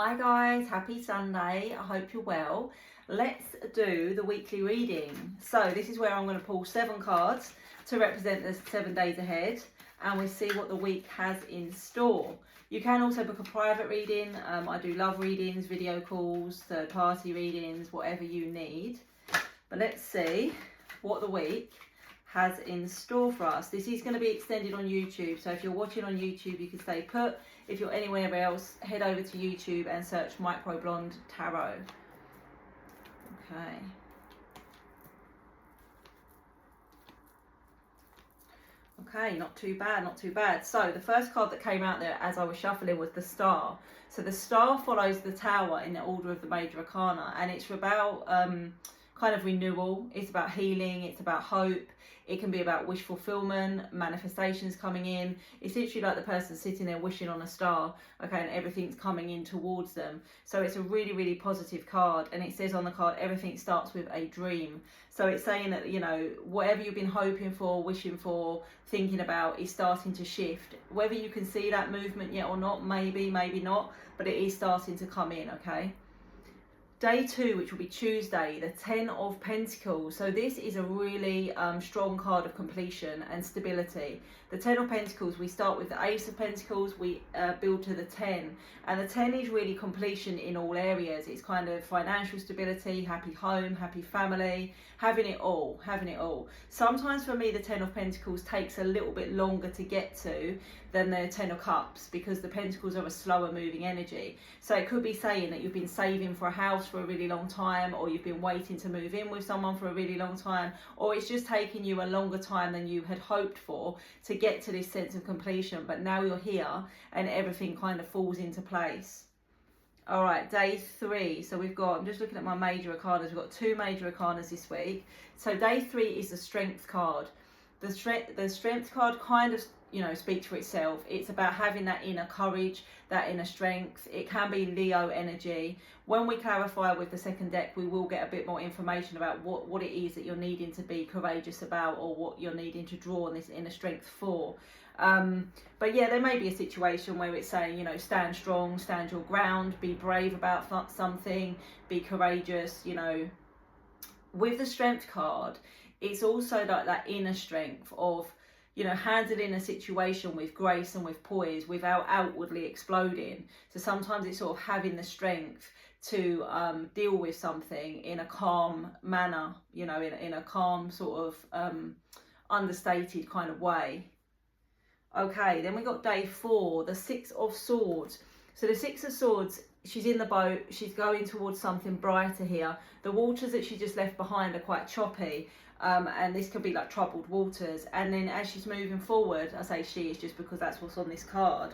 Hi guys, happy Sunday. I hope you're well. Let's do the weekly reading. So this is where I'm going to pull 7 cards to represent the 7 days ahead, and we see what the week has in store. You can also book a private reading. I do love readings, video calls, third party readings, whatever you need. But let's see what the week has in store for us. This is going to be extended on YouTube, so if you're watching on YouTube you can stay put. If you're anywhere else, head over to YouTube and search Microblonde Tarot. Okay, not too bad, not too bad. So the first card that came out there as I was shuffling was the Star. So the Star follows the Tower in the order of the major arcana, and it's about kind of renewal. It's about healing, it's about hope. It can be about wish fulfillment, manifestations coming in. It's literally like the person sitting there wishing on a star, okay, and everything's coming in towards them. So it's a really, really positive card. And it says on the card, everything starts with a dream. So it's saying that, you know, whatever you've been hoping for, wishing for, thinking about is starting to shift. Whether you can see that movement yet or not, maybe, maybe not, but it is starting to come in, okay? Day 2, which will be Tuesday, the 10 of Pentacles. So this is a really strong card of completion and stability. The 10 of Pentacles, we start with the Ace of Pentacles, we build to the 10. And the 10 is really completion in all areas. It's kind of financial stability, happy home, happy family, having it all, having it all. Sometimes for me, the 10 of Pentacles takes a little bit longer to get to than the 10 of Cups, because the Pentacles are a slower moving energy. So it could be saying that you've been saving for a house for a really long time, or you've been waiting to move in with someone for a really long time, or it's just taking you a longer time than you had hoped for to get to this sense of completion, but now you're here and everything kind of falls into place. All right, day 3. So we've got, I'm just looking at my major arcanas, we've got 2 major arcanas this week. So day 3 is the Strength card. The strength card kind of, you know, speaks for itself. It's about having that inner courage, that inner strength. It can be Leo energy. When we clarify with the second deck, we will get a bit more information about what it is that you're needing to be courageous about, or what you're needing to draw on this inner strength for. But yeah, there may be a situation where it's saying, you know, stand strong, stand your ground, be brave about something, be courageous, you know. With the Strength card, it's also like that inner strength of, you know, handling a situation with grace and with poise without outwardly exploding. So sometimes it's sort of having the strength to deal with something in a calm manner, you know, in a calm sort of understated kind of way. Okay, then we got day 4, the 6 of Swords. So the 6 of Swords, she's in the boat, she's going towards something brighter here. The waters that she just left behind are quite choppy, and this could be like troubled waters. And then as she's moving forward, I say she is just because that's what's on this card,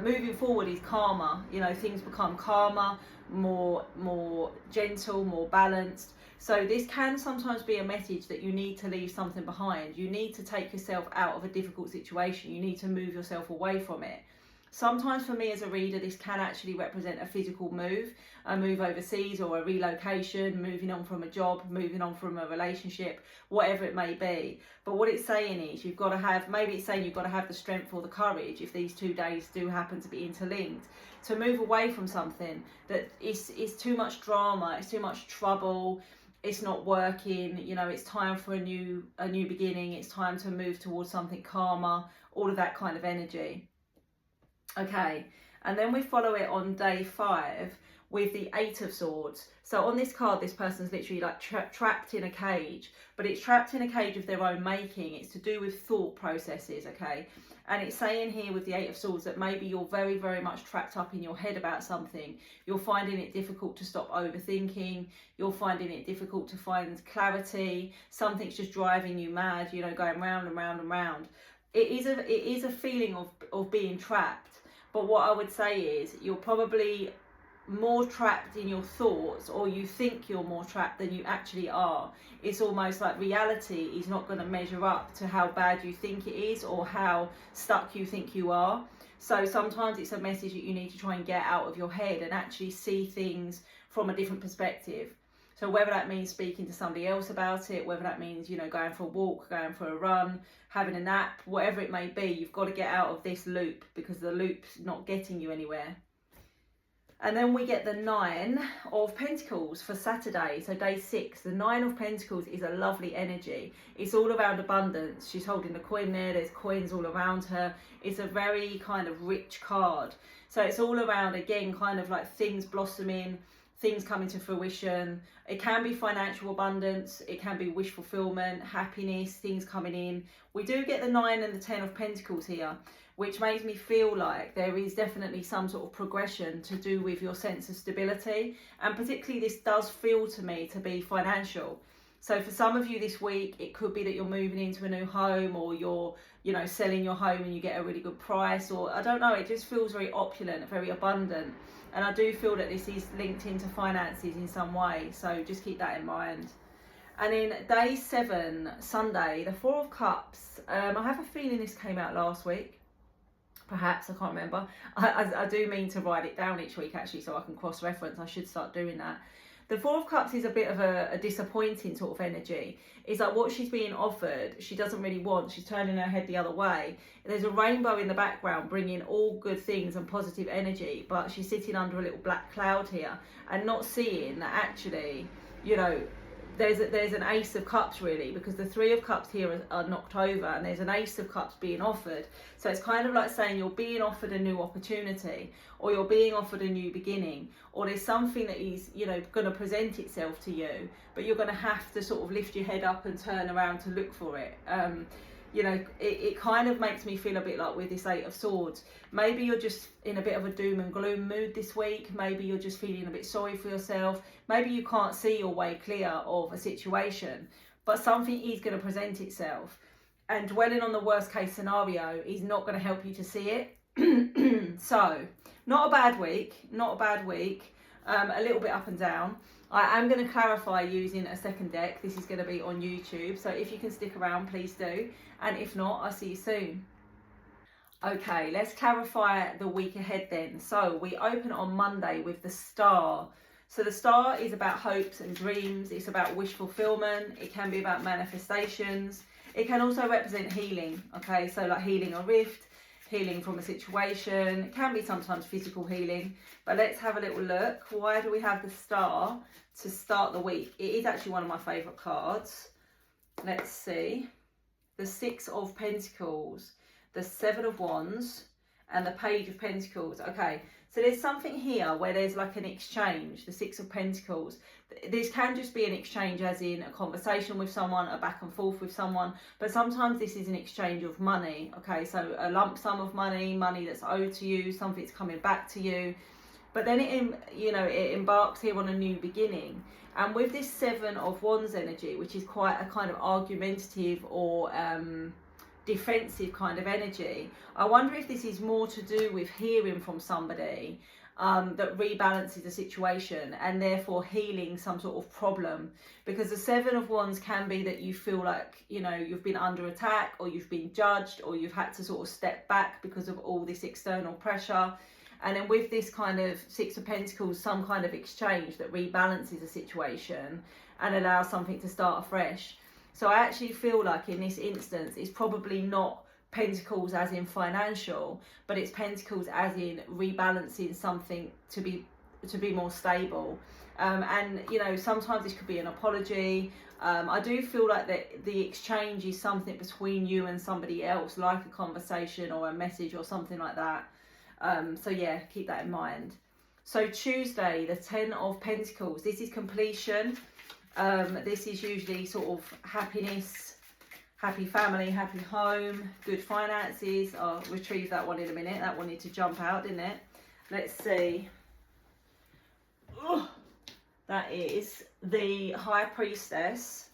moving forward is calmer. You know, things become calmer, more gentle, more balanced. So this can sometimes be a message that you need to leave something behind. You need to take yourself out of a difficult situation. You need to move yourself away from it. Sometimes for me as a reader, this can actually represent a physical move, a move overseas, or a relocation, moving on from a job, moving on from a relationship, whatever it may be. But what it's saying is you've got to have, maybe it's saying you've got to have the strength or the courage, if these 2 days do happen to be interlinked, to move away from something that is too much drama, it's too much trouble, it's not working, you know, it's time for a new beginning, it's time to move towards something calmer, all of that kind of energy. Okay, and then we follow it on day 5 with the 8 of Swords. So on this card, this person's literally like trapped in a cage, but it's trapped in a cage of their own making. It's to do with thought processes, okay? And it's saying here with the 8 of Swords that maybe you're very, very much trapped up in your head about something. You're finding it difficult to stop overthinking. You're finding it difficult to find clarity. Something's just driving you mad, you know, going round and round and round. It is a feeling of being trapped. But what I would say is you're probably more trapped in your thoughts, or you think you're more trapped than you actually are. It's almost like reality is not going to measure up to how bad you think it is, or how stuck you think you are. So sometimes it's a message that you need to try and get out of your head and actually see things from a different perspective. So whether that means speaking to somebody else about it, whether that means, you know, going for a walk, going for a run, having a nap, whatever it may be, you've got to get out of this loop, because the loop's not getting you anywhere. And then we get the 9 of Pentacles for Saturday, so day 6. The 9 of Pentacles is a lovely energy. It's all around abundance. She's holding the coin there. There's coins all around her. It's a very kind of rich card. So it's all around, again, kind of like things blossoming, things coming to fruition. It can be financial abundance. It can be wish fulfillment, happiness, things coming in. We do get the 9 and the 10 of Pentacles here, which makes me feel like there is definitely some sort of progression to do with your sense of stability. And particularly this does feel to me to be financial. So for some of you this week, it could be that you're moving into a new home, or you're, you know, selling your home and you get a really good price, or I don't know, it just feels very opulent, very abundant. And I do feel that this is linked into finances in some way. So just keep that in mind. And in day 7, Sunday, the 4 of Cups, I have a feeling this came out last week. Perhaps, I can't remember. I do mean to write it down each week actually, so I can cross-reference. I should start doing that. The 4 of Cups is a bit of a disappointing sort of energy. It's like what she's being offered, she doesn't really want. She's turning her head the other way. There's a rainbow in the background bringing all good things and positive energy, but she's sitting under a little black cloud here and not seeing that actually, you know, there's an Ace of Cups really, because the 3 of Cups here are knocked over and there's an Ace of Cups being offered. So it's kind of like saying you're being offered a new opportunity, or you're being offered a new beginning, or there's something that is, you know, going to present itself to you, but you're going to have to sort of lift your head up and turn around to look for it. You know, it kind of makes me feel a bit like with this 8 of Swords. Maybe you're just in a bit of a doom and gloom mood this week. Maybe you're just feeling a bit sorry for yourself. Maybe you can't see your way clear of a situation, but something is going to present itself. And dwelling on the worst case scenario is not going to help you to see it. So, not a bad week, not a bad week. A little bit up and down. I am going to clarify using a second deck. This is going to be on YouTube, so if you can stick around, please do. And if not, I'll see you soon. Okay, let's clarify the week ahead then. So we open on Monday with the Star. So the Star is about hopes and dreams. It's about wish fulfillment. It can be about manifestations. It can also represent healing. Okay, so like healing a rift, healing from a situation. It can be sometimes physical healing. But let's have a little look. Why do we have the Star to start the week? It is actually one of my favourite cards. Let's see. The 6 of Pentacles, the 7 of Wands, and the Page of Pentacles. Okay, so there's something here where there's like an exchange, the 6 of Pentacles. This can just be an exchange as in a conversation with someone, a back and forth with someone, but sometimes this is an exchange of money. Okay, so a lump sum of money, money that's owed to you, something's coming back to you. But then it embarks here on a new beginning. And with this 7 of Wands energy, which is quite a kind of argumentative or defensive kind of energy, I wonder if this is more to do with hearing from somebody that rebalances the situation and therefore healing some sort of problem. Because the 7 of Wands can be that you feel like, you know, you've been under attack, or you've been judged, or you've had to sort of step back because of all this external pressure. And then with this kind of 6 of Pentacles, some kind of exchange that rebalances a situation and allows something to start afresh. So I actually feel like in this instance, it's probably not Pentacles as in financial, but it's Pentacles as in rebalancing something to be more stable. And, you know, sometimes this could be an apology. I do feel like that the exchange is something between you and somebody else, like a conversation or a message or something like that. So yeah, keep that in mind. So Tuesday, the 10 of Pentacles, this is completion. This is usually sort of happiness, happy family, happy home, good finances. I'll retrieve that one in a minute. That one needed to jump out, didn't it? Let's see. That is the High Priestess,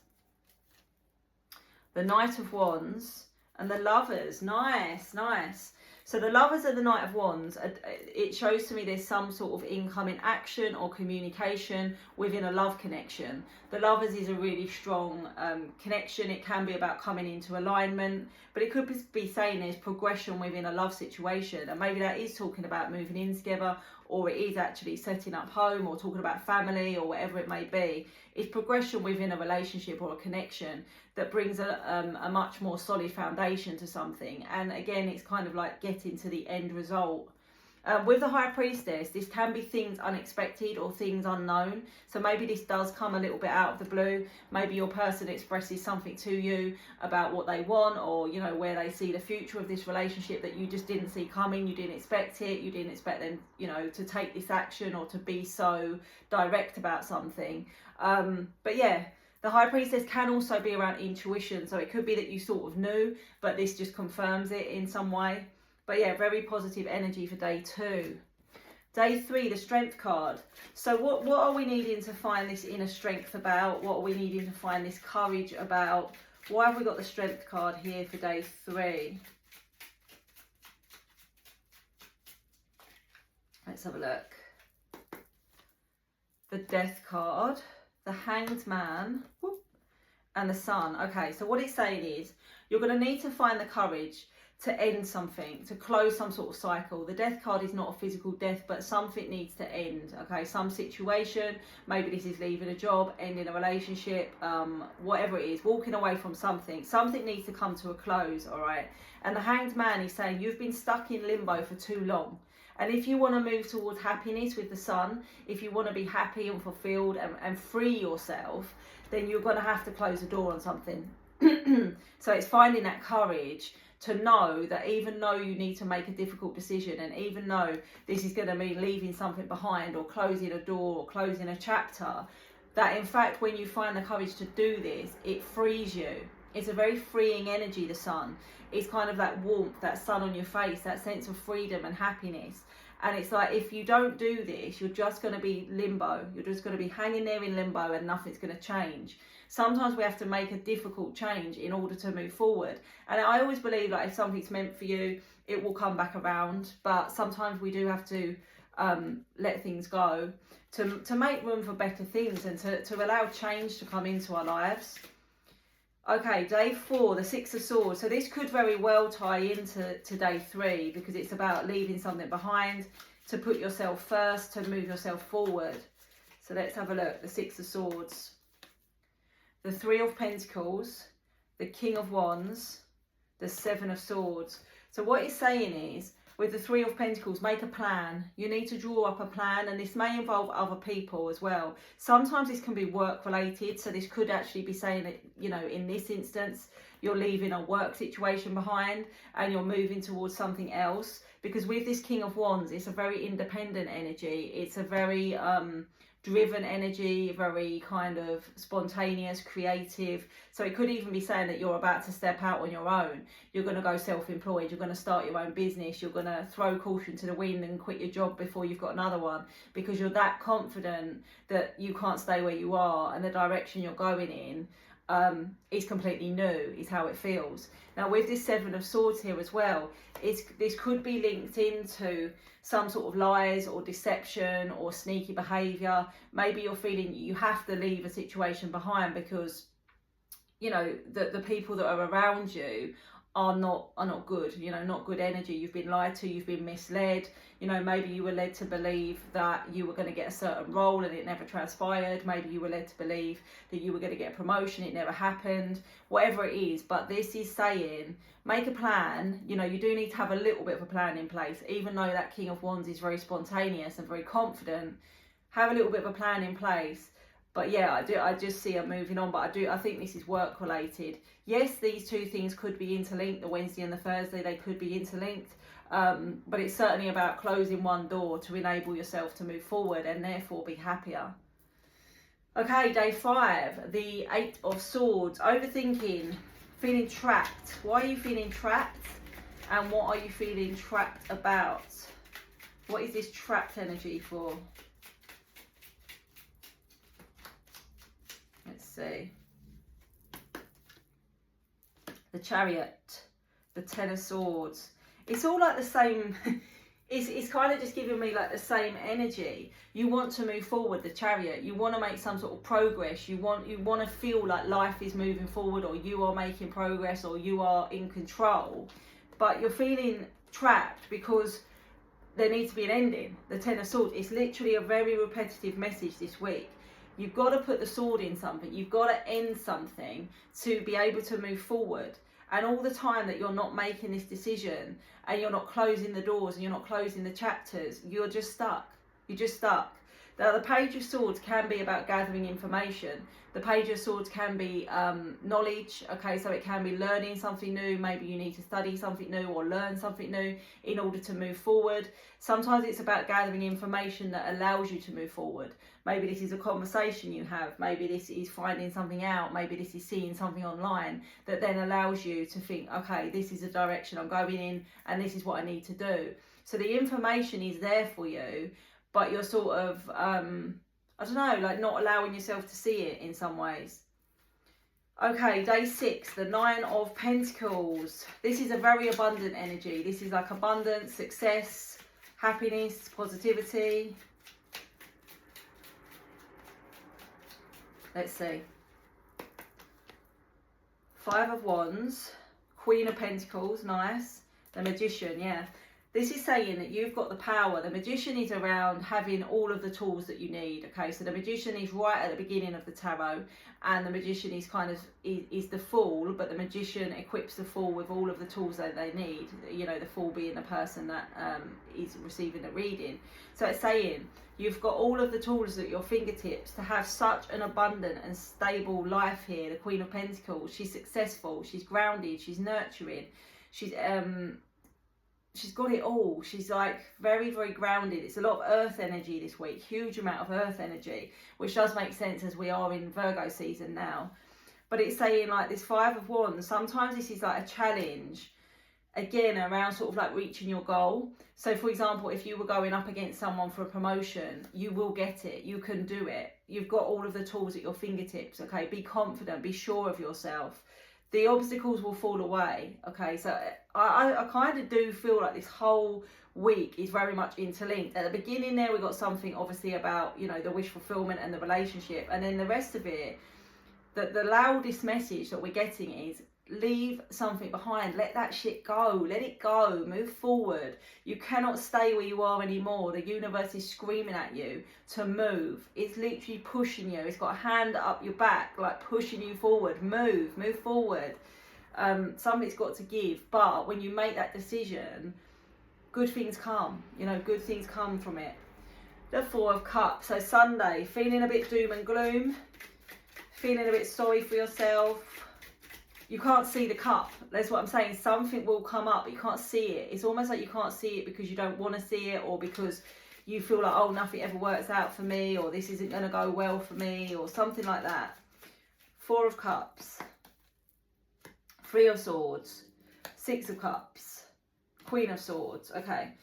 the Knight of Wands, and the Lovers. Nice, nice. So the Lovers and the Knight of Wands, it shows to me there's some sort of incoming action or communication within a love connection. The Lovers is a really strong connection. It can be about coming into alignment, but it could be saying there's progression within a love situation. And maybe that is talking about moving in together, or it is actually setting up home, or talking about family, or whatever it may be. It's progression within a relationship or a connection that brings a much more solid foundation to something. And again, it's kind of like getting to the end result. With the High Priestess, this can be things unexpected or things unknown. So maybe this does come a little bit out of the blue. Maybe your person expresses something to you about what they want, or, you know, where they see the future of this relationship that you just didn't see coming. You didn't expect it. You didn't expect them, you know, to take this action or to be so direct about something. But yeah, the High Priestess can also be around intuition. So it could be that you sort of knew, but this just confirms it in some way. But yeah, very positive energy for day 2. Day 3, the Strength card. So what are we needing to find this inner strength about? What are we needing to find this courage about? Why have we got the Strength card here for day 3? Let's have a look. The Death card, the Hanged Man, and the Sun. Okay, so what it's saying is you're going to need to find the courage to end something, to close some sort of cycle. The Death card is not a physical death, but something needs to end, okay? Some situation, maybe this is leaving a job, ending a relationship, whatever it is, walking away from something. Something needs to come to a close, all right? And the Hanged Man is saying you've been stuck in limbo for too long. And if you want to move towards happiness with the Sun, if you want to be happy and fulfilled and free yourself, then you're going to have to close the door on something. So it's finding that courage to know that even though you need to make a difficult decision, and even though this is going to mean leaving something behind or closing a door or closing a chapter, that in fact when you find the courage to do this, it frees you. It's a very freeing energy, the Sun. It's kind of that warmth, that sun on your face, that sense of freedom and happiness. And it's like, if you don't do this, you're just going to be limbo. You're just going to be hanging there in limbo and nothing's going to change. Sometimes we have to make a difficult change in order to move forward. And I always believe that if something's meant for you, it will come back around. But sometimes we do have to let things go to make room for better things and to allow change to come into our lives. Okay, day 4, the Six of Swords. So this could very well tie into day 3, because it's about leaving something behind, to put yourself first, to move yourself forward. So let's have a look. The Six of Swords, the Three of Pentacles, the King of Wands, the Seven of Swords. So what it's saying is, with the Three of Pentacles, make a plan. You need to draw up a plan, and this may involve other people as well. Sometimes this can be work related, so this could actually be saying that, you know, in this instance, you're leaving a work situation behind and you're moving towards something else. Because with this King of Wands, it's a very independent energy. It's a very driven energy, very kind of spontaneous, creative. So it could even be saying that you're about to step out on your own. You're going to go self-employed. You're going to start your own business. You're going to throw caution to the wind and quit your job before you've got another one, because you're that confident that you can't stay where you are, and the direction you're going in is completely new, is how it feels. Now with this Seven of Swords here as well, this could be linked into some sort of lies or deception or sneaky behaviour. Maybe you're feeling you have to leave a situation behind because, you know, the people that are around you are not good, you know, not good energy. You've been lied to, you've been misled. You know, maybe you were led to believe that you were going to get a certain role and it never transpired. Maybe you were led to believe that you were going to get a promotion, it never happened. Whatever it is, but this is saying, make a plan. You know, you do need to have a little bit of a plan in place, even though that King of Wands is very spontaneous and very confident. Have a little bit of a plan in place. But yeah, I just see her moving on. But I think this is work related. Yes, these two things could be interlinked. The Wednesday and the Thursday, they could be interlinked. But it's certainly about closing one door to enable yourself to move forward and therefore be happier. Okay, day 5, the Eight of Swords. Overthinking, feeling trapped. Why are you feeling trapped? And what are you feeling trapped about? What is this trapped energy for? Let's see. The Chariot, the Ten of Swords. It's all like the same. It's kind of just giving me like the same energy. You want to move forward, the Chariot. You want to make some sort of progress. You want to feel like life is moving forward, or you are making progress, or you are in control. But you're feeling trapped because there needs to be an ending. The Ten of Swords. It's literally a very repetitive message this week. You've got to put the sword in something. You've got to end something to be able to move forward. And all the time that you're not making this decision and you're not closing the doors and you're not closing the chapters, you're just stuck. You're just stuck. Now, the Page of Swords can be about gathering information. The Page of Swords can be knowledge, okay, so it can be learning something new. Maybe you need to study something new or learn something new in order to move forward. Sometimes it's about gathering information that allows you to move forward. Maybe this is a conversation you have. Maybe this is finding something out. Maybe this is seeing something online that then allows you to think, okay, this is the direction I'm going in and this is what I need to do. So the information is there for you, but you're sort of, I don't know, like not allowing yourself to see it in some ways. Okay, day 6, the 9 of Pentacles. This is a very abundant energy. This is like abundance, success, happiness, positivity. Let's see. 5 of Wands, Queen of Pentacles, nice. The Magician, yeah. This is saying that you've got the power. The Magician is around having all of the tools that you need. Okay, so the Magician is right at the beginning of the tarot, and the Magician is kind of is the Fool, but the Magician equips the Fool with all of the tools that they need. You know, the Fool being the person that is receiving the reading. So it's saying you've got all of the tools at your fingertips to have such an abundant and stable life here. The Queen of Pentacles. She's successful. She's grounded. She's nurturing. She's got it all. She's like very, very grounded. It's a lot of earth energy this week. Huge amount of earth energy, which does make sense as we are in Virgo season now. But it's saying like this 5 of Wands, sometimes this is like a challenge, again, around sort of like reaching your goal. So for example, if you were going up against someone for a promotion, you will get it. You can do it. You've got all of the tools at your fingertips. Okay, be confident, be sure of yourself. The obstacles will fall away. Okay, so I kind of do feel like this whole week is very much interlinked. At the beginning there, we got something obviously about, you know, the wish fulfillment and the relationship, and then the rest of it, the loudest message that we're getting is leave something behind. Let that shit go. Let it go. Move forward. You cannot stay where you are anymore. The universe is screaming at you to move. It's literally pushing you. It's got a hand up your back, like pushing you forward. Move forward. Something's got to give. But when you make that decision, good things come. You know, good things come from it. The 4 of Cups. So Sunday, feeling a bit doom and gloom. Feeling a bit sorry for yourself. You can't see the cup. That's what I'm saying. Something will come up, but you can't see it. It's almost like you can't see it because you don't want to see it, or because you feel like, oh, nothing ever works out for me, or this isn't going to go well for me, or something like that. 4 of Cups. 3 of Swords. 6 of Cups. Queen of Swords. Okay.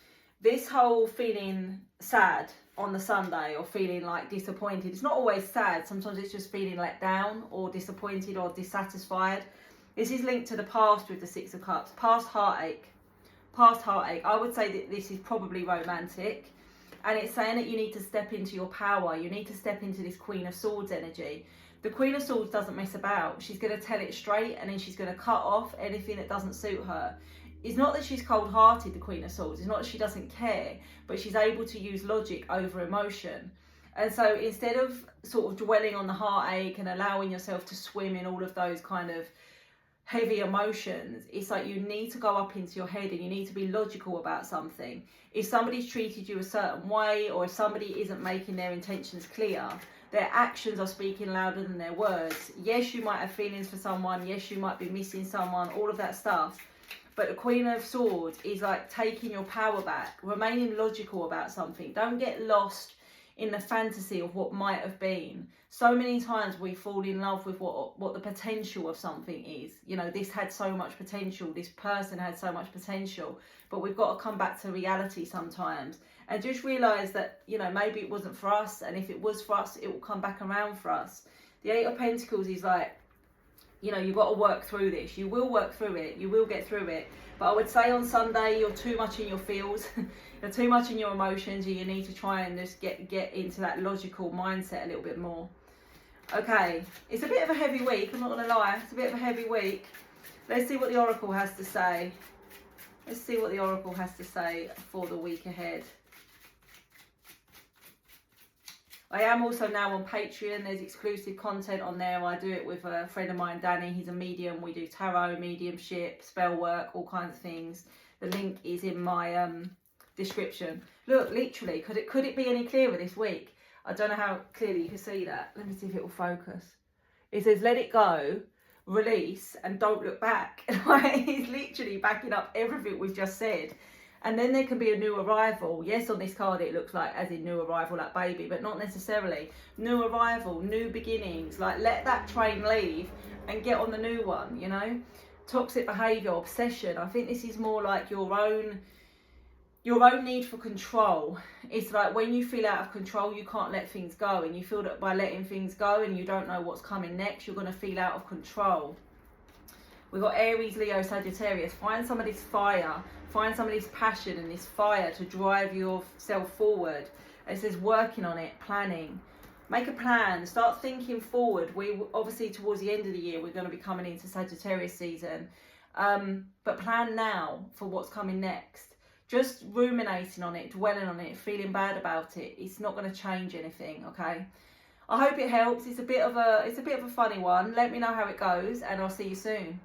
This whole feeling sad on the Sunday, or feeling like disappointed. It's not always sad. Sometimes it's just feeling let down or disappointed or dissatisfied. This is linked to the past with the 6 of Cups. Past heartache. Past heartache. I would say that this is probably romantic. And it's saying that you need to step into your power. You need to step into this Queen of Swords energy. The Queen of Swords doesn't mess about. She's going to tell it straight, and then she's going to cut off anything that doesn't suit her. It's not that she's cold-hearted, the Queen of Swords. It's not that she doesn't care, but she's able to use logic over emotion. And so instead of sort of dwelling on the heartache and allowing yourself to swim in all of those kind of heavy emotions, it's like you need to go up into your head and you need to be logical about something. If somebody's treated you a certain way, or if somebody isn't making their intentions clear, their actions are speaking louder than their words. Yes, you might have feelings for someone. Yes, you might be missing someone, all of that stuff. But the Queen of Swords is like taking your power back, remaining logical about something. Don't get lost in the fantasy of what might have been. So many times we fall in love with what the potential of something is. You know, this had so much potential, this person had so much potential, but we've got to come back to reality sometimes and just realise that, you know, maybe it wasn't for us, and if it was for us, it will come back around for us. The 8 of Pentacles is like, you know, you've got to work through this. You will work through it. You will get through it. But I would say on Sunday, you're too much in your feels. You're too much in your emotions. And you need to try and just get into that logical mindset a little bit more. Okay. It's a bit of a heavy week. I'm not going to lie. It's a bit of a heavy week. Let's see what the Oracle has to say. Let's see what the Oracle has to say for the week ahead. I am also now on Patreon. There's exclusive content on there. I do it with a friend of mine, Danny. He's a medium. We do tarot, mediumship, spell work, all kinds of things. The link is in my description. Look, literally, could it be any clearer this week? I don't know how clearly you can see that. Let me see if it will focus. It says, let it go, release, and don't look back. It's literally backing up everything we've just said. And then there can be a new arrival. Yes, on this card it looks like as in new arrival, like baby, but not necessarily. New arrival, new beginnings. Like, let that train leave and get on the new one, you know? Toxic behaviour, obsession. I think this is more like your own need for control. It's like when you feel out of control, you can't let things go. And you feel that by letting things go and you don't know what's coming next, you're going to feel out of control. We've got Aries, Leo, Sagittarius. Find somebody's fire. Find somebody's passion and this fire to drive yourself forward. It says working on it, planning. Make a plan. Start thinking forward. We obviously towards the end of the year, we're going to be coming into Sagittarius season. But plan now for what's coming next. Just ruminating on it, dwelling on it, feeling bad about it. It's not going to change anything, okay? I hope it helps. It's a bit of a funny one. Let me know how it goes and I'll see you soon.